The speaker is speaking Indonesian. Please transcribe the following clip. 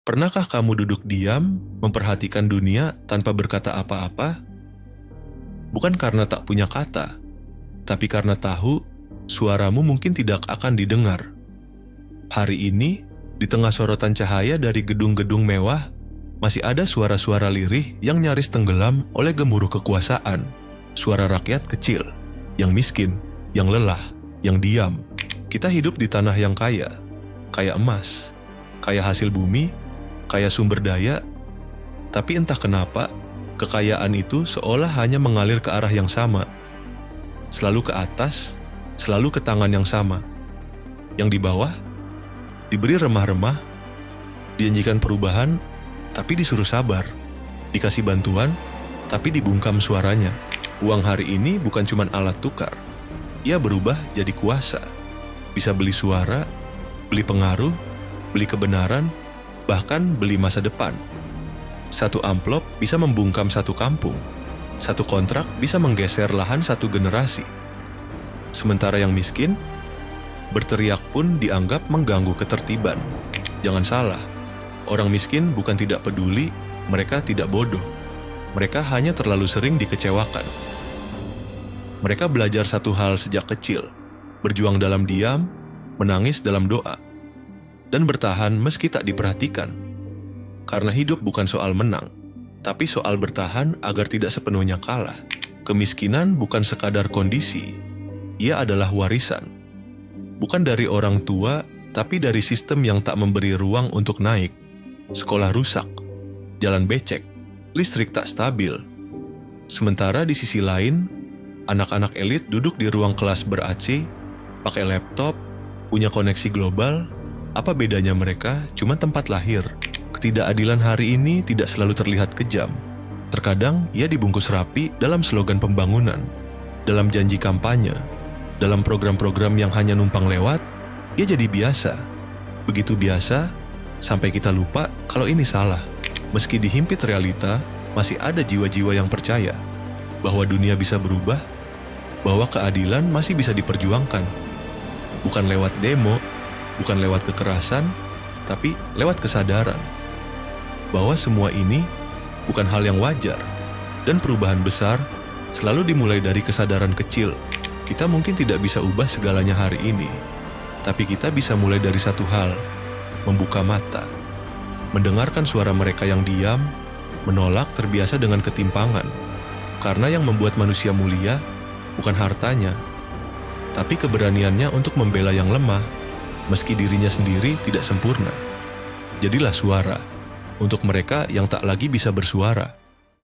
Pernahkah kamu duduk diam, memperhatikan dunia tanpa berkata apa-apa? Bukan karena tak punya kata, tapi karena tahu suaramu mungkin tidak akan didengar. Hari ini, di tengah sorotan cahaya dari gedung-gedung mewah, masih ada suara-suara lirih yang nyaris tenggelam oleh gemuruh kekuasaan. Suara rakyat kecil, yang miskin, yang lelah, yang diam. Kita hidup di tanah yang kaya emas, kaya hasil bumi, kaya sumber daya, tapi entah kenapa, kekayaan itu seolah hanya mengalir ke arah yang sama. Selalu ke atas, selalu ke tangan yang sama. Yang di bawah, diberi remah-remah, dijanjikan perubahan, tapi disuruh sabar. Dikasih bantuan, tapi dibungkam suaranya. Uang hari ini bukan cuma alat tukar. Ia berubah jadi kuasa. Bisa beli suara, beli pengaruh, beli kebenaran, bahkan beli masa depan. Satu amplop bisa membungkam satu kampung. Satu kontrak bisa menggeser lahan satu generasi. Sementara yang miskin, berteriak pun dianggap mengganggu ketertiban. Jangan salah, orang miskin bukan tidak peduli, mereka tidak bodoh. Mereka hanya terlalu sering dikecewakan. Mereka belajar satu hal sejak kecil, berjuang dalam diam, menangis dalam doa, dan bertahan meski tak diperhatikan. Karena hidup bukan soal menang, tapi soal bertahan agar tidak sepenuhnya kalah. Kemiskinan bukan sekadar kondisi, ia adalah warisan. Bukan dari orang tua, tapi dari sistem yang tak memberi ruang untuk naik. Sekolah rusak, jalan becek, listrik tak stabil. Sementara di sisi lain, anak-anak elit duduk di ruang kelas ber-AC, pakai laptop, punya koneksi global. Apa bedanya mereka? Cuma tempat lahir. Ketidakadilan hari ini tidak selalu terlihat kejam. Terkadang ia dibungkus rapi dalam slogan pembangunan, dalam janji kampanye, dalam program-program yang hanya numpang lewat. Ia jadi biasa. Begitu biasa, sampai kita lupa kalau ini salah. Meski dihimpit realita, masih ada jiwa-jiwa yang percaya bahwa dunia bisa berubah, bahwa keadilan masih bisa diperjuangkan. Bukan lewat demo, bukan lewat kekerasan, tapi lewat kesadaran bahwa semua ini bukan hal yang wajar, dan perubahan besar selalu dimulai dari kesadaran kecil. Kita mungkin tidak bisa ubah segalanya hari ini, tapi kita bisa mulai dari satu hal: membuka mata, mendengarkan suara mereka yang diam, menolak terbiasa dengan ketimpangan. Karena yang membuat manusia mulia bukan hartanya, tapi keberaniannya untuk membela yang lemah, meski dirinya sendiri tidak sempurna. Jadilah suara untuk mereka yang tak lagi bisa bersuara.